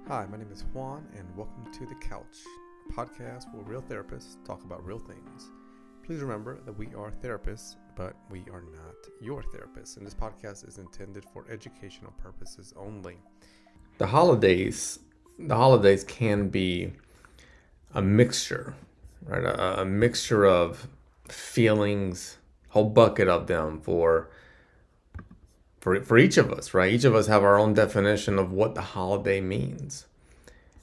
Hi, my name is Juan, and welcome to The Couch, a podcast where real therapists talk about real things. Please remember that we are therapists, but we are not your therapists, and this podcast is intended for educational purposes only. The holidays can be a mixture, right? A mixture of feelings, a whole bucket of them for each of us, right? Each of us have our own definition of what the holiday means.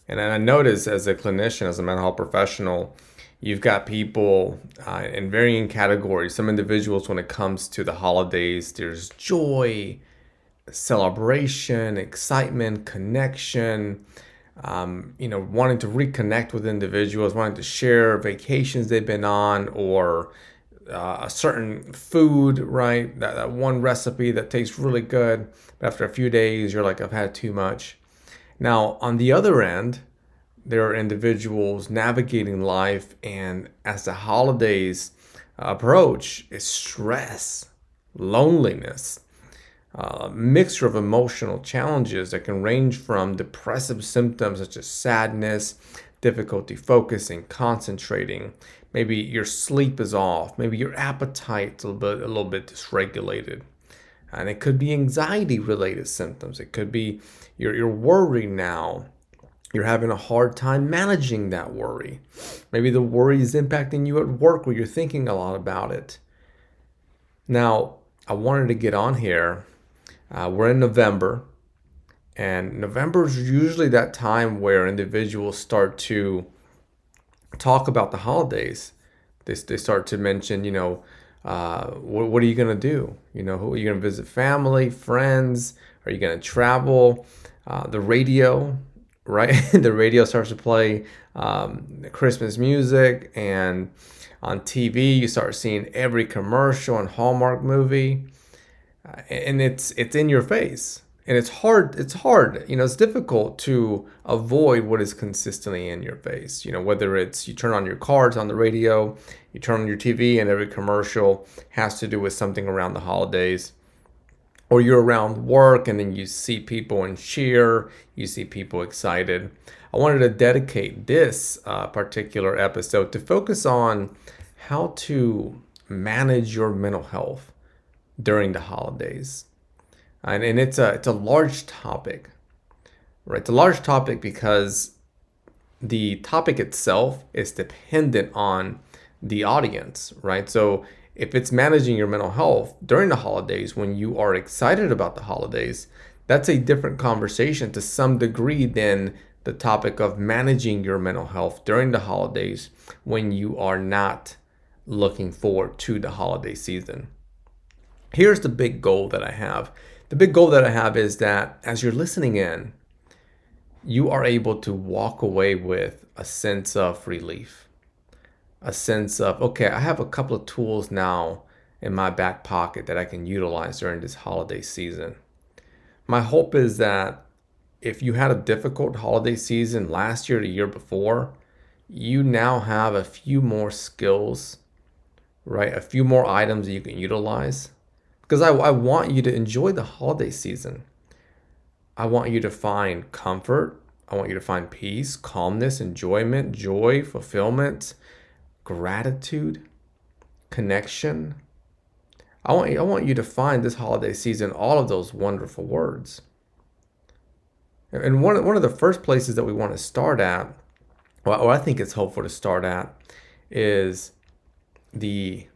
And I notice as a clinician, as a mental health professional, you've got people in varying categories. Some individuals, when it comes to the holidays, there's joy, celebration, excitement, connection, wanting to reconnect with individuals, wanting to share vacations they've been on, or a certain food, right? That one recipe that tastes really good, but after a few days, you're like, I've had too much. Now, on the other end, there are individuals navigating life, and as the holidays approach, it's stress, loneliness, a mixture of emotional challenges that can range from depressive symptoms such as sadness, difficulty focusing, concentrating. Maybe your sleep is off. Maybe your appetite's a little bit dysregulated. And it could be anxiety related symptoms. It could be you're worried now. You're having a hard time managing that worry. Maybe the worry is impacting you at work where you're thinking a lot about it. Now, I wanted to get on here. We're in November, and November is usually that time where individuals start to talk about the holidays. They start to mention, what are you going to do? Who are you going to visit? Family, friends? Are you going to travel? The radio, right? The radio starts to play Christmas music, and on TV you start seeing every commercial and Hallmark movie, and it's in your face. And it's hard, it's difficult to avoid what is consistently in your face. Whether it's you turn on your car, it's on the radio, you turn on your TV, and every commercial has to do with something around the holidays. Or you're around work and then you see people in cheer, you see people excited. I wanted to dedicate this particular episode to focus on how to manage your mental health during the holidays. And it's a large topic, right? It's a large topic because the topic itself is dependent on the audience, right? So if it's managing your mental health during the holidays when you are excited about the holidays, that's a different conversation to some degree than the topic of managing your mental health during the holidays when you are not looking forward to the holiday season. Here's the big goal that I have. The big goal that I have is that as you're listening in, you are able to walk away with a sense of relief, a sense of, okay, I have a couple of tools now in my back pocket that I can utilize during this holiday season. My hope is that if you had a difficult holiday season last year, the year before, you now have a few more skills, right? A few more items that you can utilize. Because I want you to enjoy the holiday season. I want you to find comfort. I want you to find peace, calmness, enjoyment, joy, fulfillment, gratitude, connection. I want you to find this holiday season all of those wonderful words. And one of the first places that we want to start at, or I think it's helpful to start at, is the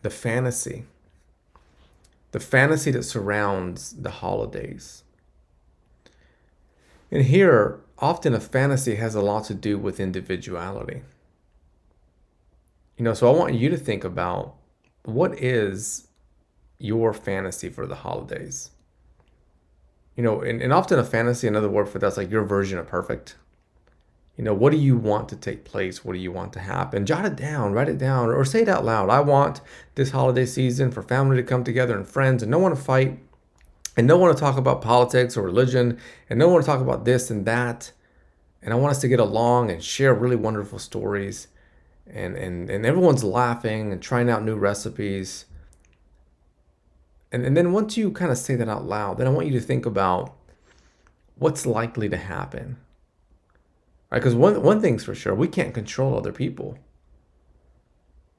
fantasy. The fantasy that surrounds the holidays. And here, often a fantasy has a lot to do with individuality. So I want you to think about, what is your fantasy for the holidays? And often a fantasy, another word for that's like your version of perfect. What do you want to take place? What do you want to happen? Jot it down, write it down, or say it out loud. I want this holiday season for family to come together and friends and no one to fight and no one to talk about politics or religion and no one to talk about this and that. And I want us to get along and share really wonderful stories and everyone's laughing and trying out new recipes. And then once you kind of say that out loud, then I want you to think about, what's likely to happen, right? Because one thing's for sure, we can't control other people,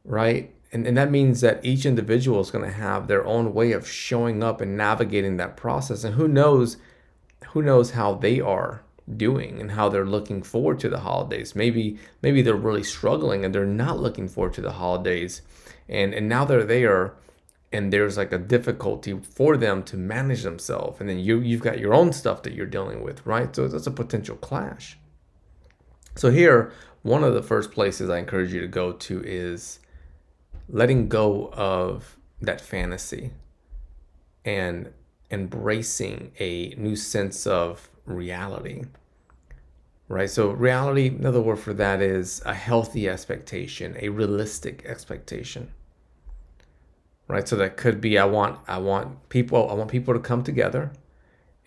right? And that means that each individual is going to have their own way of showing up and navigating that process. And who knows how they are doing and how they're looking forward to the holidays. Maybe they're really struggling and they're not looking forward to the holidays. And now they're there and there's like a difficulty for them to manage themselves. And then you've got your own stuff that you're dealing with, right? So that's a potential clash. So here, one of the first places I encourage you to go to is letting go of that fantasy and embracing a new sense of reality, right? So reality, another word for that is a healthy expectation, a realistic expectation, right? So that could be, I want people to come together,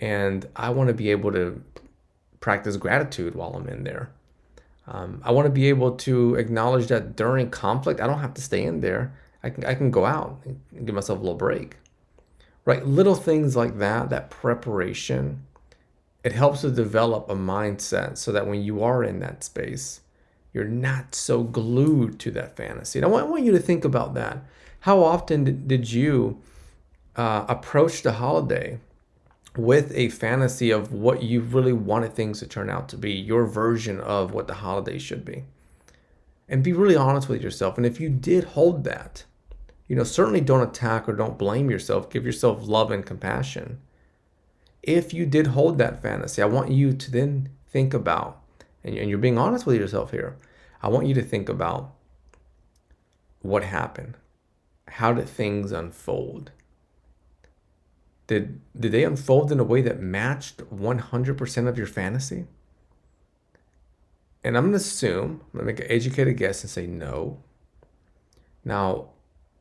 and I want to be able to practice gratitude while I'm in there. I want to be able to acknowledge that during conflict, I don't have to stay in there. I can go out and give myself a little break, right? Little things like that, that preparation, it helps to develop a mindset so that when you are in that space, you're not so glued to that fantasy. And I want you to think about that. How often did you approach the holiday with a fantasy of what you really wanted things to turn out to be, your version of what the holiday should be? And be really honest with yourself. And if you did hold that, certainly don't attack or don't blame yourself. Give yourself love and compassion. If you did hold that fantasy, I want you to then think about, and you're being honest with yourself here, I want you to think about what happened. How did things unfold? Did they unfold in a way that matched 100% of your fantasy? And I'm going to make an educated guess and say no. Now,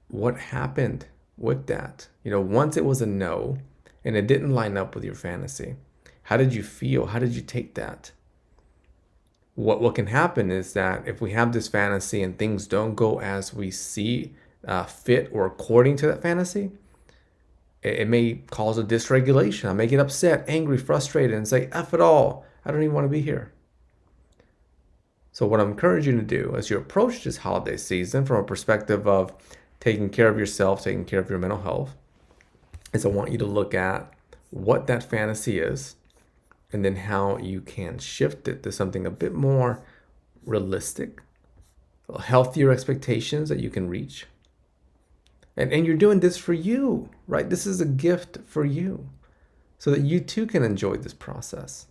what happened with that? Once it was a no and it didn't line up with your fantasy, how did you feel? How did you take that? What can happen is that if we have this fantasy and things don't go as we see fit or according to that fantasy, it may cause a dysregulation. I may get upset, angry, frustrated, and say, F it all. I don't even want to be here. So what I'm encouraging you to do as you approach this holiday season from a perspective of taking care of yourself, taking care of your mental health, is I want you to look at what that fantasy is and then how you can shift it to something a bit more realistic, healthier expectations that you can reach. And you're doing this for you, right? This is a gift for you so that you too can enjoy this process.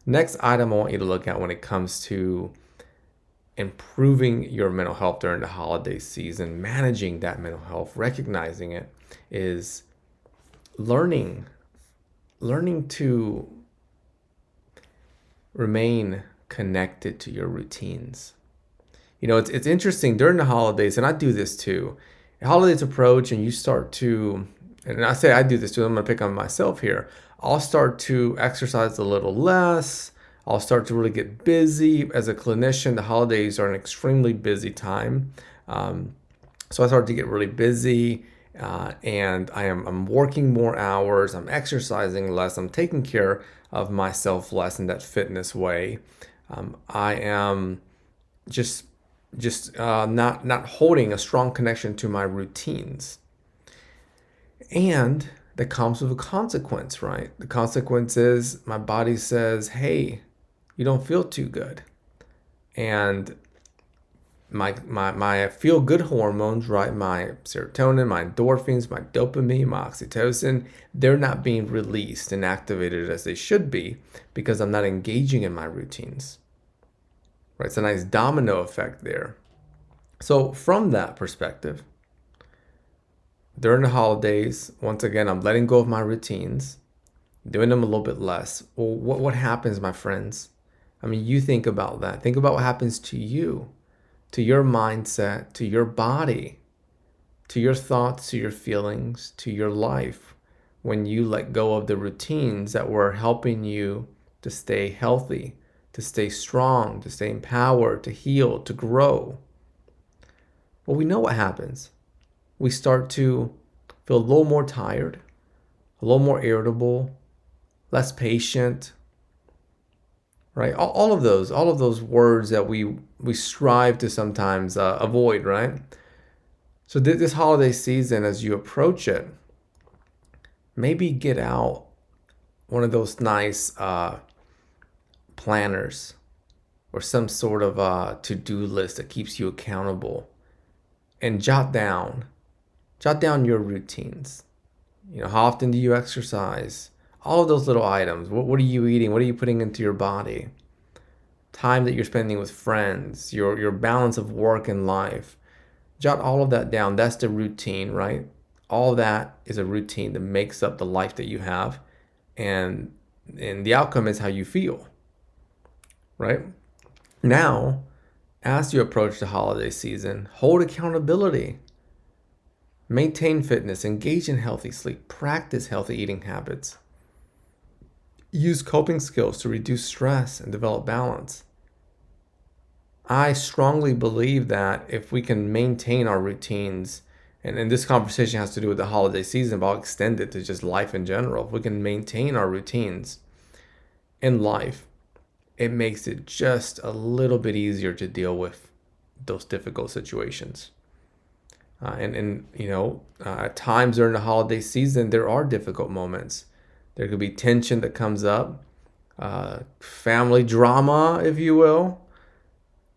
Next item I want you to look at when it comes to improving your mental health during the holiday season, managing that mental health, recognizing it, is learning to remain connected to your routines. It's interesting during the holidays, and I do this too. Holidays approach and you start to, and I say I do this too, I'm going to pick on myself here. I'll start to exercise a little less. I'll start to really get busy. As a clinician, the holidays are an extremely busy time. So I started to get really busy, and I'm working more hours. I'm exercising less. I'm taking care of myself less in that fitness way. I am just not holding a strong connection to my routines. And that comes with a consequence, right? The consequence is my body says, hey, you don't feel too good. And my feel good hormones, right? My serotonin, my endorphins, my dopamine, my oxytocin, they're not being released and activated as they should be because I'm not engaging in my routines. Right? It's a nice domino effect there. So from that perspective, during the holidays, once again, I'm letting go of my routines, doing them a little bit less. Well, what happens, my friends? I mean, you think about that. Think about what happens to you, to your mindset, to your body, to your thoughts, to your feelings, to your life when you let go of the routines that were helping you to stay healthy, to stay strong, to stay empowered, to heal, to grow. Well, we know what happens. We start to feel a little more tired, a little more irritable, less patient, right? All of those words that we strive to sometimes avoid, right? So this holiday season, as you approach it, maybe get out one of those nice planners or some sort of to-do list that keeps you accountable, and jot down your routines. How often do you exercise? All of those little items. What are you eating? What are you putting into your body? Time that you're spending with friends, your balance of work and life. Jot all of that down. That's the routine, right? All that is a routine that makes up the life that you have, and the outcome is how you feel, right? Now, as you approach the holiday season, hold accountability. Maintain fitness, engage in healthy sleep, practice healthy eating habits. Use coping skills to reduce stress and develop balance. I strongly believe that if we can maintain our routines, and this conversation has to do with the holiday season, but I'll extend it to just life in general. If we can maintain our routines in life, it makes it just a little bit easier to deal with those difficult situations. At times during the holiday season, there are difficult moments. There could be tension that comes up, family drama, if you will.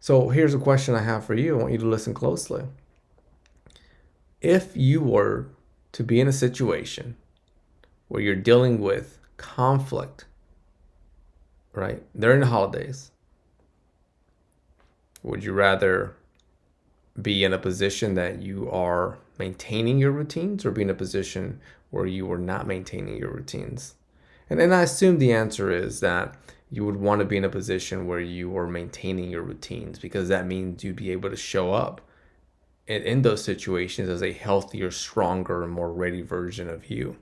So here's a question I have for you. I want you to listen closely. If you were to be in a situation where you're dealing with conflict, right, during the holidays, would you rather be in a position that you are maintaining your routines, or be in a position where you are not maintaining your routines? And I assume the answer is that you would want to be in a position where you are maintaining your routines, because that means you'd be able to show up in those situations as a healthier, stronger, and more ready version of you.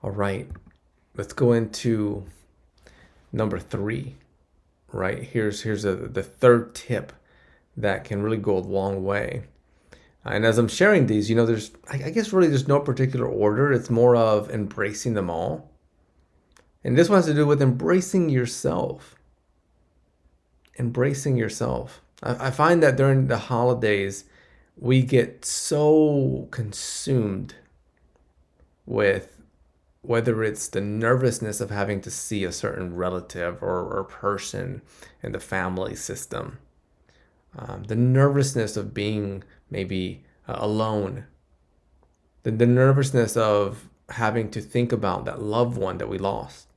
All right, let's go into number 3, right? Here's the third tip that can really go a long way. And as I'm sharing these, I guess really there's no particular order. It's more of embracing them all. And this one has to do with embracing yourself. Embracing yourself. I find that during the holidays, we get so consumed with whether it's the nervousness of having to see a certain relative or person in the family system, the nervousness of being maybe alone, the nervousness of having to think about that loved one that we lost.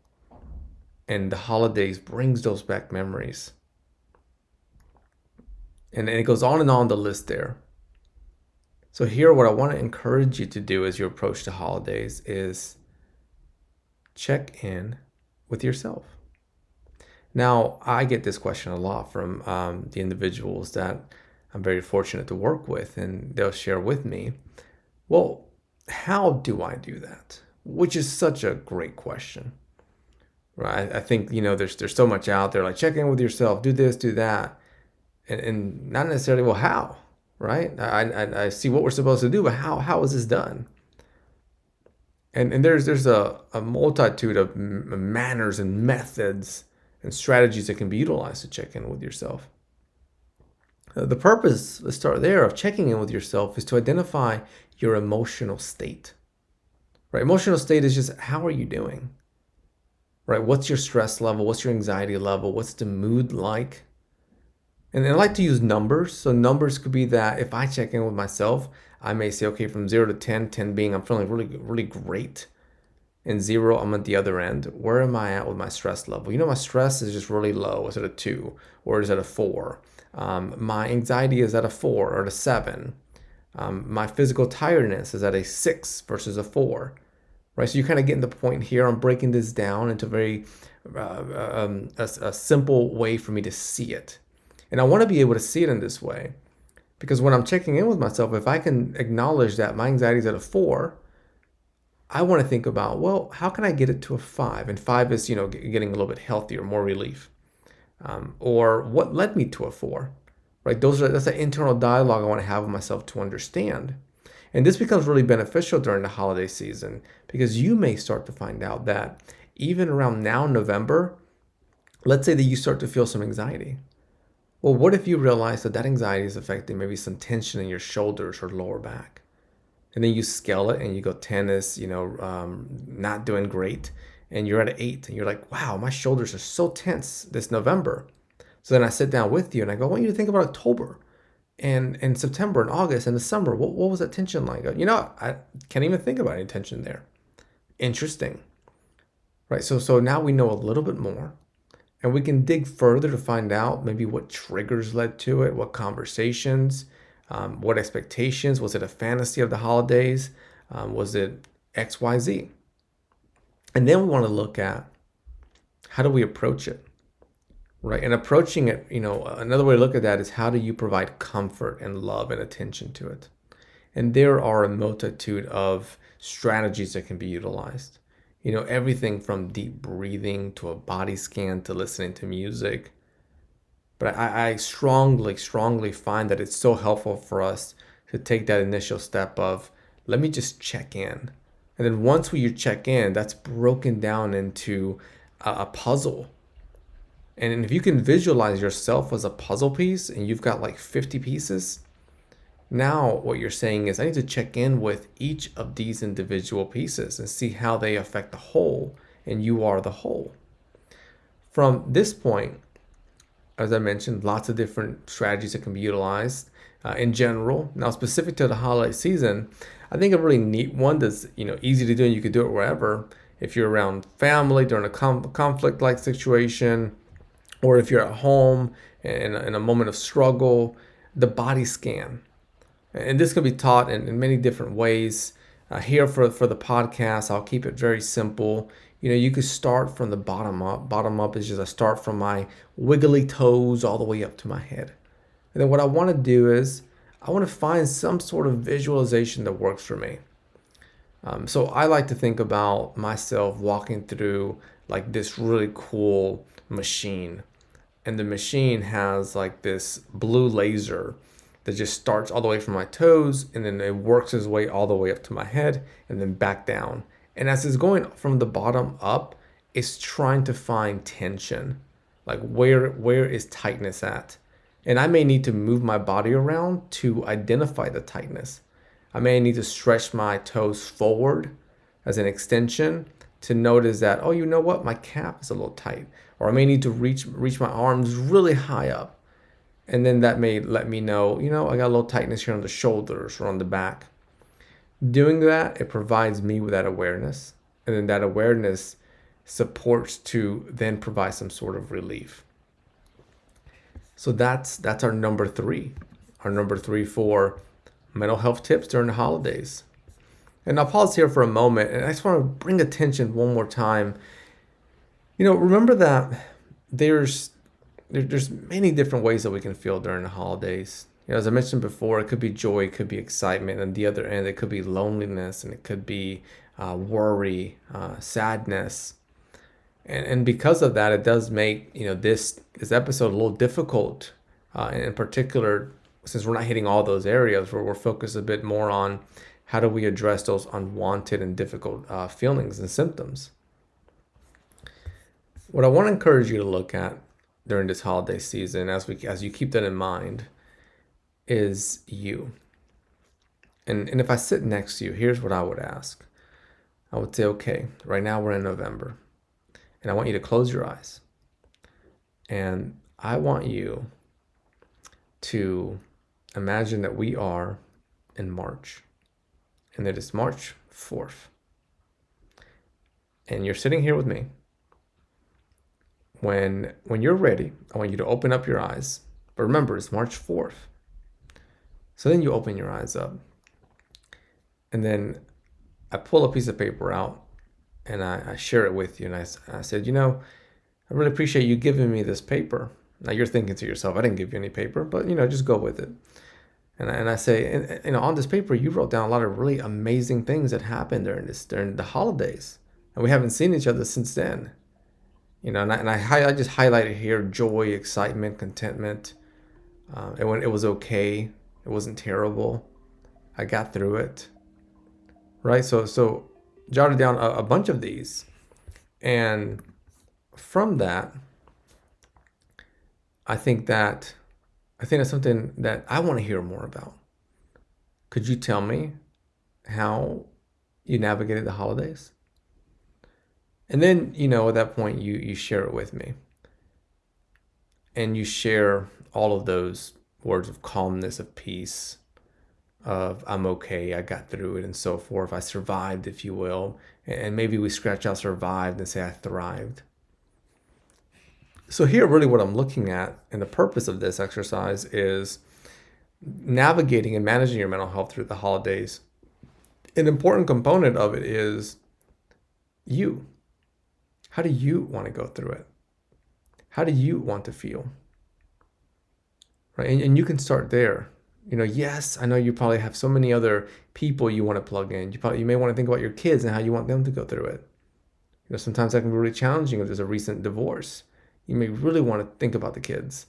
And the holidays brings those back memories. And it goes on the list there. So here, what I want to encourage you to do as you approach the holidays is check in with yourself. Now, I get this question a lot from the individuals that I'm very fortunate to work with, and they'll share with me, well, how do I do that? Which is such a great question, right? I think, there's so much out there, like check in with yourself, do this, do that, and not necessarily, well, how, right? I see what we're supposed to do, but how is this done? And there's a multitude of manners and methods and strategies that can be utilized to check in with yourself. The purpose, let's start there, of checking in with yourself is to identify your emotional state. Right? Emotional state is just, how are you doing? Right? What's your stress level? What's your anxiety level? What's the mood like? And I like to use numbers. So numbers could be that if I check in with myself, I may say, okay, from 0 to 10, 10 being I'm feeling really, really great, and 0, I'm at the other end. Where am I at with my stress level? My stress is just really low. Is it a 2 or is it a 4? My anxiety is at a 4 or a 7. My physical tiredness is at a 6 versus a 4. Right? So you kind of get the point here. I'm breaking this down into a simple way for me to see it. And I want to be able to see it in this way, because when I'm checking in with myself, if I can acknowledge that my anxiety is at a 4, I want to think about, well, how can I get it to a 5? And 5 is, getting a little bit healthier, more relief. Or what led me to a 4, right? That's an internal dialogue I want to have with myself to understand. And this becomes really beneficial during the holiday season, Because you may start to find out that even around now, November, let's say that you start to feel some anxiety. Well, what if you realize that that anxiety is affecting maybe some tension in your shoulders or lower back? And then you scale it and you go 10 is, not doing great. And you're at an 8 and you're like, wow, my shoulders are so tense this November. So then I sit down with you and I go, I want you to think about October and September and August and the summer. What was that tension like? I can't even think about any tension there. Interesting, right? So now we know a little bit more. And we can dig further to find out maybe what triggers led to it, what conversations, what expectations. Was it a fantasy of the holidays? Was it XYZ? And then we want to look at how do we approach it, right? And approaching it, another way to look at that is how do you provide comfort and love and attention to it? And there are a multitude of strategies that can be utilized. Everything from deep breathing to a body scan to listening to music. But I strongly, strongly find that it's so helpful for us to take that initial step of, let me just check in. And then once you check in, that's broken down into a puzzle. And if you can visualize yourself as a puzzle piece and you've got like 50 pieces, now what you're saying is I need to check in with each of these individual pieces and see how they affect the whole, and you are the whole. From this point, as I mentioned, lots of different strategies that can be utilized in general. Now, specific to the holiday season, I think a really neat one that's easy to do and you could do it wherever. If you're around family during a conflict-like situation, or if you're at home in a moment of struggle, the body scan. And this can be taught in many different ways. Here for the podcast, I'll keep it very simple. You could start from the bottom up. Bottom up is just I start from my wiggly toes all the way up to my head. And then what I want to do is I want to find some sort of visualization that works for me. So I like to think about myself walking through like this really cool machine. And the machine has like this blue laser that just starts all the way from my toes and then it works its way all the way up to my head and then back down. And as it's going from the bottom up, it's trying to find tension. Like where is tightness at? And I may need to move my body around to identify the tightness. I may need to stretch my toes forward as an extension to notice that, oh, you know what? My calf is a little tight. Or I may need to reach my arms really high up. And then that may let me know, I got a little tightness here on the shoulders or on the back. Doing that, it provides me with that awareness. And then that awareness supports to then provide some sort of relief. So that's our number 3. Our number 3 for mental health tips during the holidays. And I'll pause here for a moment. And I just want to bring attention one more time. Remember that there's many different ways that we can feel during the holidays. As I mentioned before, it could be joy, it could be excitement. And the other end, it could be loneliness, and it could be worry, sadness. And because of that, it does make this episode a little difficult. In particular, since we're not hitting all those areas, where we're focused a bit more on how do we address those unwanted and difficult feelings and symptoms. What I want to encourage you to look at during this holiday season, as you keep that in mind, is you. And if I sit next to you, here's what I would ask. I would say, okay, right now we're in November, and I want you to close your eyes. And I want you to imagine that we are in March, and that it's March 4th. And you're sitting here with me. When you're ready, I want you to open up your eyes. But remember, it's March 4th. So then you open your eyes up. And then I pull a piece of paper out and I share it with you. And I said, I really appreciate you giving me this paper. Now you're thinking to yourself, I didn't give you any paper, but just go with it. And I say, on this paper, you wrote down a lot of really amazing things that happened during the holidays. And we haven't seen each other since then. And I just highlighted here joy, excitement, contentment. And when it was okay, it wasn't terrible. I got through it. Right? So jotted down a bunch of these. And from that, I think that's something that I want to hear more about. Could you tell me how you navigated the holidays? And then, at that point, you share it with me. And you share all of those words of calmness, of peace, of I'm okay, I got through it, and so forth. I survived, if you will. And maybe we scratch out survived and say I thrived. So here, really what I'm looking at, and the purpose of this exercise is navigating and managing your mental health through the holidays. An important component of it is you. How do you want to go through it? How do you want to feel? Right? And you can start there. Yes, I know you probably have so many other people you want to plug in. You may want to think about your kids and how you want them to go through it. Sometimes that can be really challenging if there's a recent divorce. You may really want to think about the kids.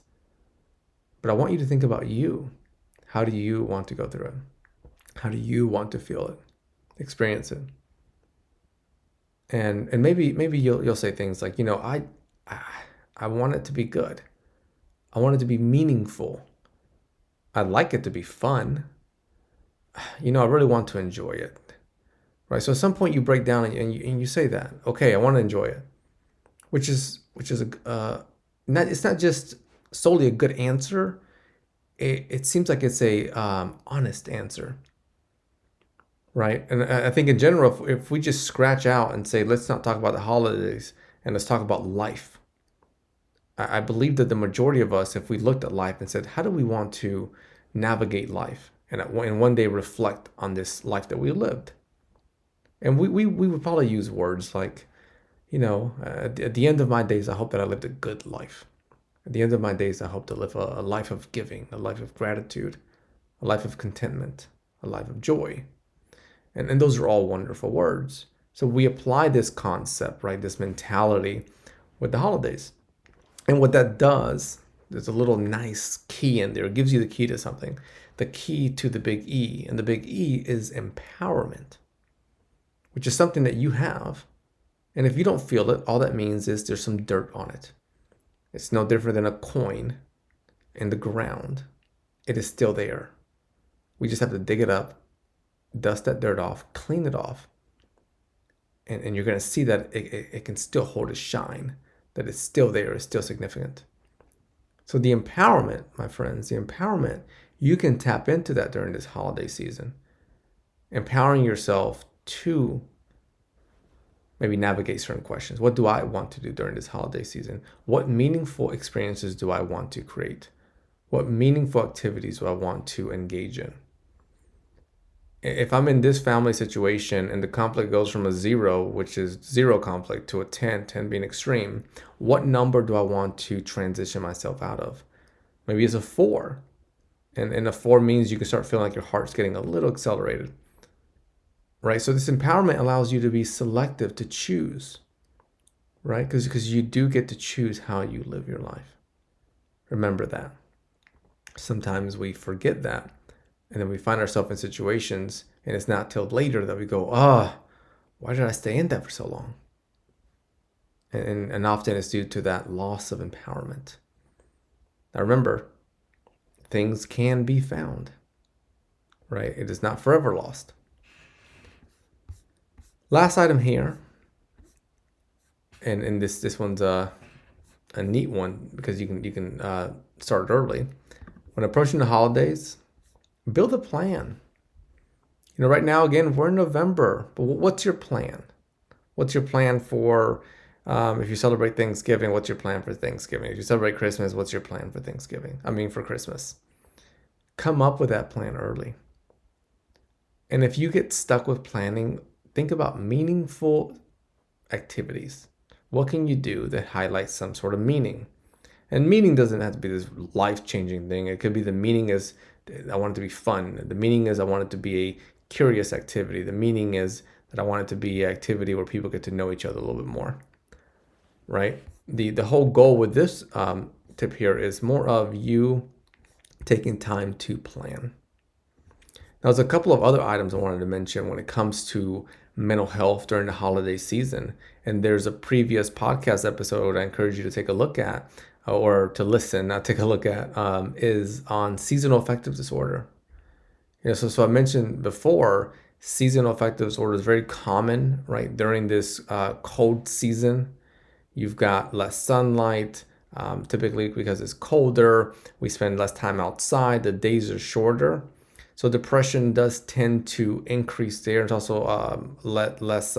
But I want you to think about you. How do you want to go through it? How do you want to feel it? Experience it. And maybe you'll say things like, I want it to be good. I want it to be meaningful. I'd like it to be fun. I really want to enjoy it. Right? So at some point you break down and you say that. Okay, I want to enjoy it. Which is it's not just solely a good answer. It seems like it's a honest answer. Right? And I think in general, if we just scratch out and say, let's not talk about the holidays and let's talk about life. I believe that the majority of us, if we looked at life and said, how do we want to navigate life? And one day reflect on this life that we lived. And we would probably use words like, at the end of my days, I hope that I lived a good life. At the end of my days, I hope to live a life of giving, a life of gratitude, a life of contentment, a life of joy. And those are all wonderful words. So we apply this concept, right, this mentality with the holidays. And what that does, there's a little nice key in there. It gives you the key to something. The key to the big E. And the big E is empowerment, which is something that you have. And if you don't feel it, all that means is there's some dirt on it. It's no different than a coin in the ground. It is still there. We just have to dig it up, dust that dirt off, clean it off. And you're going to see that it can still hold its shine, that it's still there, it's still significant. So the empowerment, my friends, you can tap into that during this holiday season. Empowering yourself to maybe navigate certain questions. What do I want to do during this holiday season? What meaningful experiences do I want to create? What meaningful activities do I want to engage in? If I'm in this family situation and the conflict goes from a 0, which is 0 conflict, to a 10 being extreme, what number do I want to transition myself out of? Maybe it's a 4. And a 4 means you can start feeling like your heart's getting a little accelerated. Right? So this empowerment allows you to be selective, to choose. Right? Because you do get to choose how you live your life. Remember that. Sometimes we forget that. And then we find ourselves in situations, and it's not till later that we go, why did I stay in that for so long? And often it's due to that loss of empowerment. Now remember, things can be found, right? It is not forever lost. Last item here, and this one's a neat one because you can start early. When approaching the holidays, build a plan. Right now, again, we're in November, but what's your plan? What's your plan for, if you celebrate Thanksgiving, what's your plan for Thanksgiving? If you celebrate Christmas, what's your plan for for Christmas? Come up with that plan early. And if you get stuck with planning, think about meaningful activities. What can you do that highlights some sort of meaning? And meaning doesn't have to be this life-changing thing. It could be the meaning is, I want it to be fun. The meaning is I want it to be a curious activity. The meaning is that I want it to be an activity where people get to know each other a little bit more, right? The whole goal with this tip here is more of you taking time to plan. Now, there's a couple of other items I wanted to mention when it comes to mental health during the holiday season. And there's a previous podcast episode I encourage you to take a look at, or to listen, not take a look at, is on seasonal affective disorder. So I mentioned before, seasonal affective disorder is very common, right? During this cold season, you've got less sunlight, typically because it's colder. We spend less time outside. The days are shorter. So depression does tend to increase there. It's also less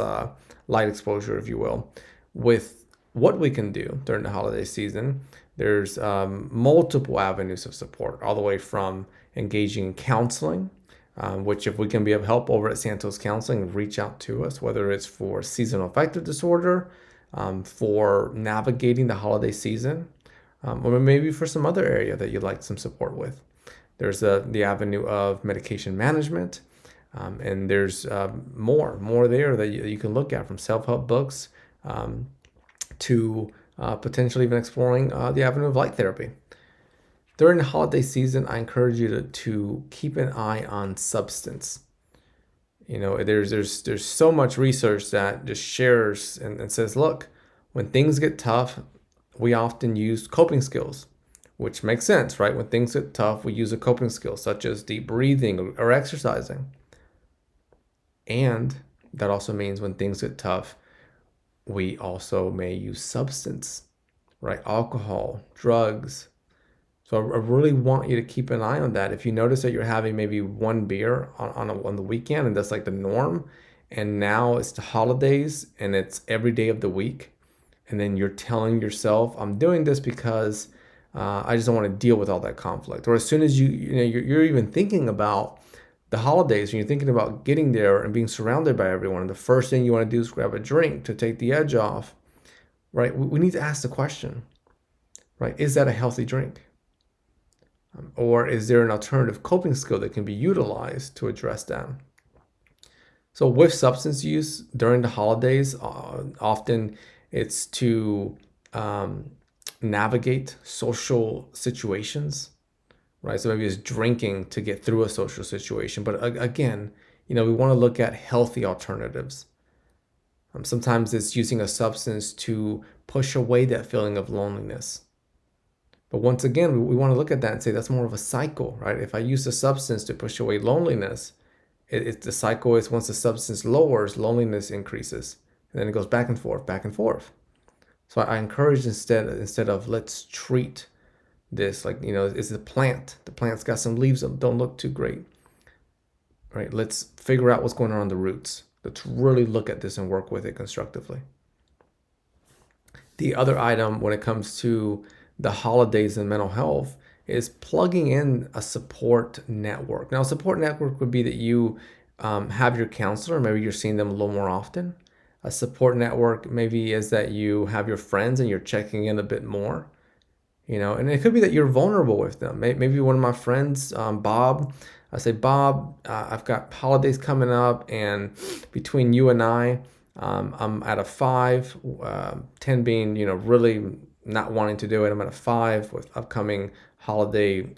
light exposure, if you will. With what we can do during the holiday season, there's multiple avenues of support, all the way from engaging in counseling, which if we can be of help over at Santos Counseling, reach out to us, whether it's for seasonal affective disorder, for navigating the holiday season, or maybe for some other area that you'd like some support with. There's the avenue of medication management, and there's more there that you can look at, from self-help books to potentially even exploring the avenue of light therapy. During the holiday season, I encourage you to keep an eye on substance. There's so much research that just shares and says, look, when things get tough, we often use coping skills, which makes sense, right? When things get tough, we use a coping skill such as deep breathing or exercising. And that also means when things get tough, we also may use substance, right? Alcohol, drugs. So I really want you to keep an eye on that. If you notice that you're having maybe one beer on the weekend, and that's like the norm, and now it's the holidays and it's every day of the week, and then you're telling yourself, I'm doing this because I just don't want to deal with all that conflict. Or as soon as you're even thinking about the holidays, and you're thinking about getting there and being surrounded by everyone, and the first thing you want to do is grab a drink to take the edge off, right? We need to ask the question, right? Is that a healthy drink? Or is there an alternative coping skill that can be utilized to address that? So with substance use during the holidays, often it's to navigate social situations, right? So maybe it's drinking to get through a social situation. But again, we want to look at healthy alternatives. Sometimes it's using a substance to push away that feeling of loneliness. But once again, we want to look at that and say that's more of a cycle, right? If I use a substance to push away loneliness, the cycle is once the substance lowers, loneliness increases. And then it goes back and forth, back and forth. So I encourage instead of let's treat this like, it's a plant. The plant's got some leaves that don't look too great, right? Let's figure out what's going on the roots. Let's really look at this and work with it constructively. The other item when it comes to the holidays and mental health is plugging in a support network. Now, a support network would be that you have your counselor, maybe you're seeing them a little more often. A support network maybe is that you have your friends and you're checking in a bit more, and it could be that you're vulnerable with them. Maybe one of my friends, Bob, I say, Bob, I've got holidays coming up, and between you and I'm at a 5, 10 being, really not wanting to do it. I'm at a 5 with upcoming holiday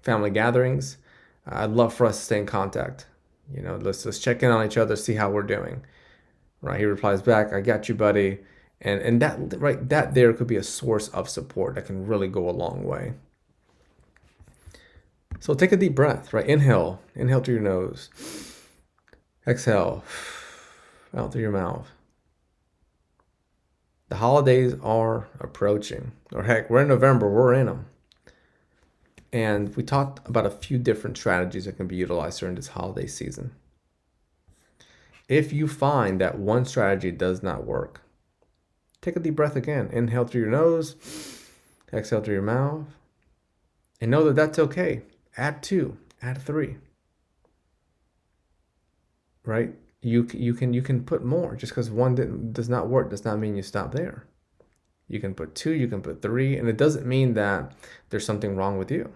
family gatherings. I'd love for us to stay in contact. Let's check in on each other, see how we're doing. Right? He replies back, I got you, buddy. And that there could be a source of support that can really go a long way. So take a deep breath, right? Inhale through your nose. Exhale out through your mouth. The holidays are approaching, or heck, we're in November, we're in them. And we talked about a few different strategies that can be utilized during this holiday season. If you find that one strategy does not work, take a deep breath again. Inhale through your nose, exhale through your mouth, and know that that's okay. Add 2, add 3. Right? You can put more. Just because one does not work does not mean you stop there. You can put 2, you can put 3, and it doesn't mean that there's something wrong with you.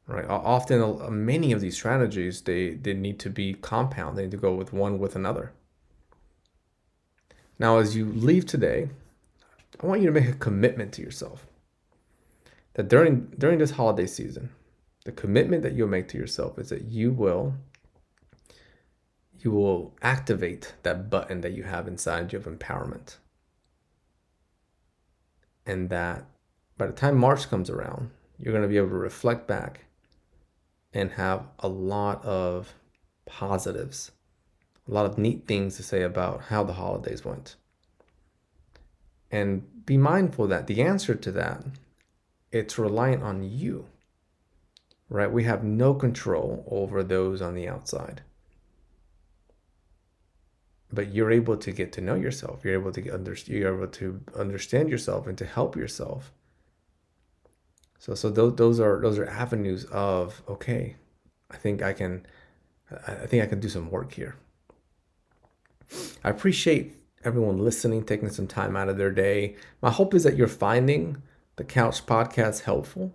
Right? Often, many of these strategies, they need to be compound. They need to go with one with another. Now, as you leave today, I want you to make a commitment to yourself that during this holiday season, the commitment that you'll make to yourself is that you will you will activate that button that you have inside you of empowerment. And that by the time March comes around, you're going to be able to reflect back and have a lot of positives, a lot of neat things to say about how the holidays went. And be mindful that the answer to that, it's reliant on you, right? We have no control over those on the outside. But you're able to get to know yourself. You're able to understand yourself and to help yourself. So those are avenues of, okay, I think I can do some work here. I appreciate everyone listening, taking some time out of their day. My hope is that you're finding the Couch Podcast helpful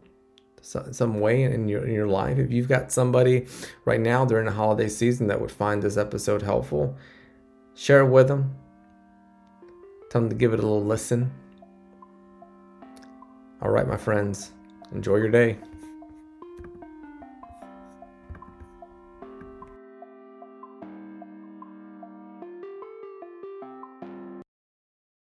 some way in your life. If you've got somebody right now during the holiday season that would find this episode helpful, share it with them. Tell them to give it a little listen. All right, my friends, enjoy your day.